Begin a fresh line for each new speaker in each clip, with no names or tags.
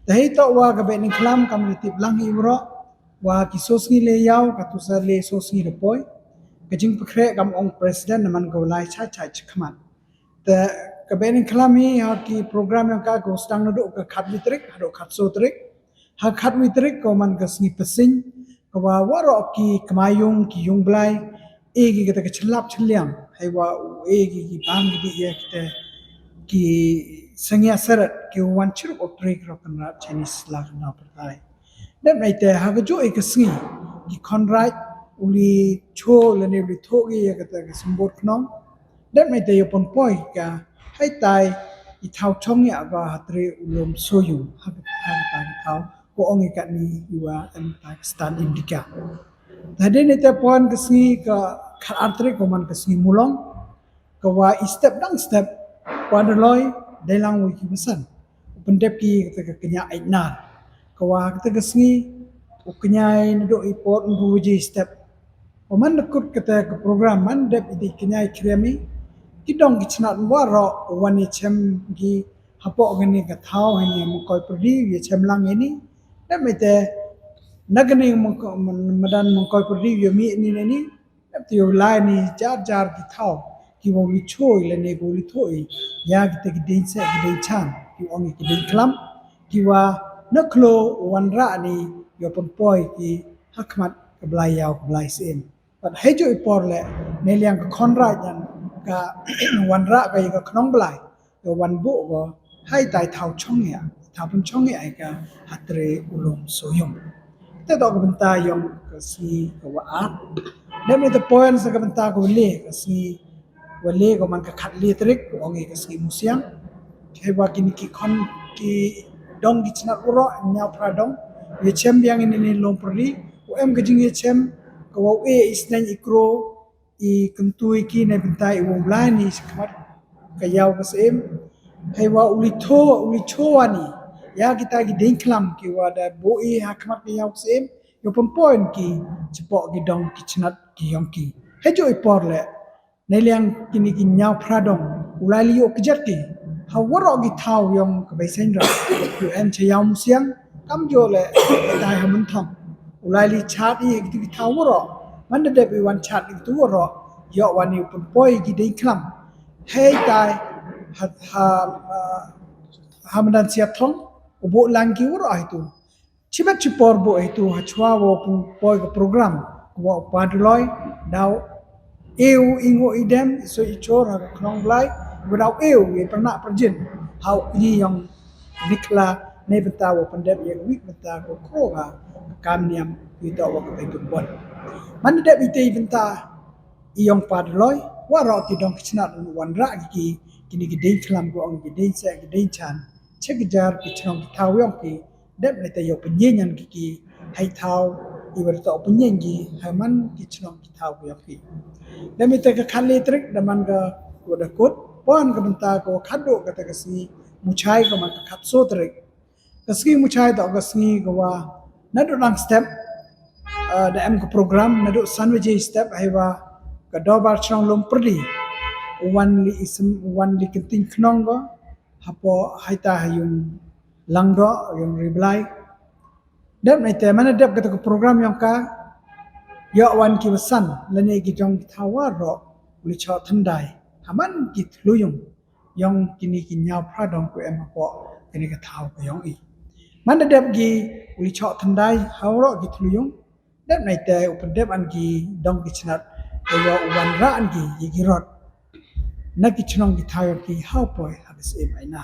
Tahi to wa ka ben klam community lang ibro wa ki sosngi le yaw ka tu sa le sosngi de poi ka jing pkhre kam ong president man go lai cha cha chkhman ta ka ben klam hi ha ki program yang ka go stang no do ka khat litrik ha do khat so trik ha khat litrik ko man ka sngi pesing ko wa ro ki kmayung ki yung blai e gi ka ka chlap chlyang hai wa e gi bang gi ye kita ki sangya sarat ki wan churu oprik ro kan ra Chinese la na pertai dan mai te ha ga jo e ka sngi ki konrai uli cho le ne uli tho gi ya ka ta ka simbot knong dan mai te yo pon poi ka hai tai I thau chong ya ga hatre ulom soyu ha ta thau ko ong ka ni yuwa an Pakistan Indika tadi ne te pon ka sngi ka khar artre ko man ka sngi mulong ka wa step dang step Wadaloi dalang wiki pesan. Pendep ki kata kenya ainar. Kawa kata kesngi ukenya ndo ipot nguji step. Oman nekut kata ke program man dep idi kenya kremi kidong gichnat waro wani chem gi hapo ngani ka thau hani mukoi prdi ye chem lang ini. Dep mete nagani madan mukoi prdi ye mi ni ni dep tio lai ni jar jar ki thau ki wo li choi le ne go li thoi ya ki te ki den se ki den chan ki ong ki den klam ki wa na klo wan ra ni yo pon poi ki hakmat ka blai yaw ka blai sin but he jo ipor le ne liang ka khon ra yan ka wan ra ka ka knong blai yo wan bu go hai tai thau chong ya thau pun chong ya ka hatre ulom so yong te do ka benta yong ka si ka wa at ne me te poen sa ka benta ko le ka si wale ko man ka khat litrik ko ongi ka ski musyang ke wa kini ki khon ki dong gi chna uro nya pra dong ye chem yang ini ni long pri ko em ga jing ye chem ko wa e isnan ikro I kentui ki ne bentai wo blani skmat ka yaw ka sem hai wa uli tho ani ya kita gi ding klam ki wa da bo e hakmat ka yaw sem yo pon point ki chipo gi dong ki chnat ki yong ki he jo ipor le Neliang kini ki nyau pradong ulali yo kejat ki hawaro gi thau yong ka bai sendra yu em che yaw musiang kam jo le dai hamun tham ulali chat I ki thau waro man de bi wan chat ki tu waro yo wan yu pun poi gi dei klam hey dai hamadan siap thong ubo lang ki waro ai tu chibat chipor bo ai tu hachwa wo pun poi ka program wo padloi dau eu ingo idem so ichor ha knong blai without eu ye perna perjin how ni yang nikla ne beta wo pandep ye week beta ko kroga kam niam kita wo ko betul bon man de bite benta iong padloi wa ro ti dong kichna wan ra ki kini ki dei klam go ong ki dei sa ki dei chan chek jar ki chong taw yong ki dep le te yo penyen ki hai thau iwer to penyen gi haman ki chong ki thau yo ki Demi te ka khan litrik daman ka ko da kot pon ka benta ko khado ka ta kasi muchai ka man ka khat so trik kasi muchai da ka sngi ko wa na do lang step da em ka program na do sanwaje step ai wa ka do bar chong lom prdi wan li kinting knong go hapo haita hayung langdo yung reply dep nai te mana dep ka program yang ka yo wan ki wasan lane ki jong thawar ro uli cho thandai haman ki thluyung yong kini ki nyaw pradong ko em ko kini ka thaw ko yong I man dep gi uli cho thandai hawro ki thluyung dep nai te upan dep an ki dong ki chnat yo wan ra an ki yi rot na ki chnong ki thaw ki how poi habis em aina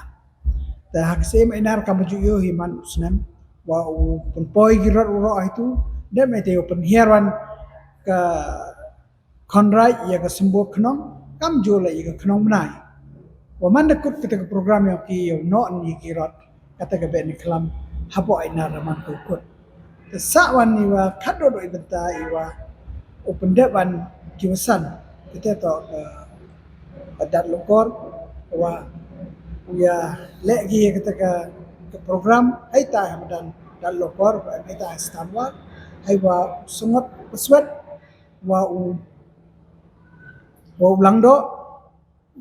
ta habis em aina ka baju yo hi man usnam wa upan poi gi rot ro ai tu dep nai te upan hierwan ka konrai ya ka sembo knong kam jo la ya knong nai wa man da kut kita program yang ki yo no ni ki rot kata ka ben klam hapo ai na raman ko kut ta sa wan ni wa khado do ibenta I wa open de wan ki wasan kita to adat lokor wa ya le gi kata ka program ai ta hamadan dal lokor ai ta stamwa ai wa sungot peswet wa ulang do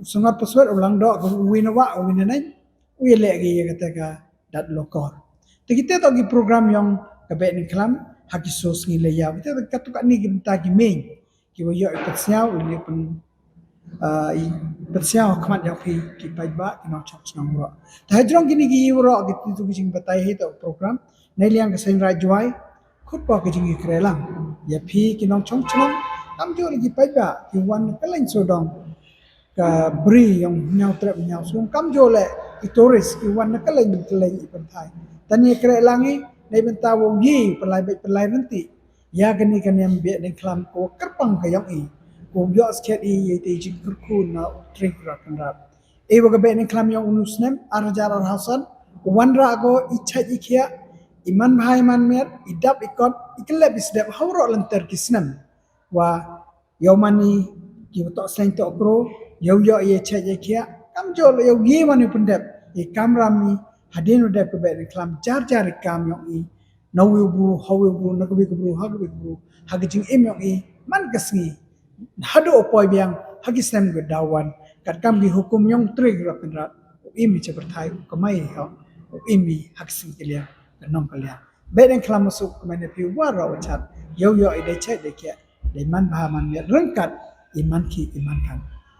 sungat peswet ulang do winawa winanai wi le gi kata ka dat lokor Kita tak gi program yang kabek ni kelam haki sos ngi layau. Kita tak katuk ni gi benta gi main. Ki wo yo ipat siau ni pun ipat siau kamat yang ki pai ba ki nok chok nang ro. Ta hajrong gini gi ro gi tu gi jing batai he to program. Nei liang ka sen rai juai khut pa ki jing gi krelang. Ya phi ki nok chong chong kam jo gi pai ba ki wan ka lain so dong. Ka bri yang nyau trep nyau sung kam jo le ki tourist ki wan ka lain ipan thai. Tani kre langi nei benta wo yi pelai nanti ya gani kan yang biak nei kelam ko kerpang ka yang i ko yo sket i ye te jing kurku na drink rak rap e wo gabe nei kelam yang unusnem arjar hasan wan ra go icha ikhia iman bhai man mer idap ikot ikle bisdep hawro lanter kisnam wa yomani ki to seng to pro yo ye cha ikhia kam jo yo yi mani pendep e kamrami hadin udah ke baik reklam jar rekam yang i nawi bu hawi bu nakabi kubru hagabi kubru hagijing im yang i man kasngi hado opoi biang hagisnem ke dawan kat kam di hukum yang trig rapendrat imi cepertai kamai ha imi haksing kelia kanong kelia baik reklam masuk ke mana pi wara wachat yo ide cek de kia de man bahaman rengkat iman ki iman kan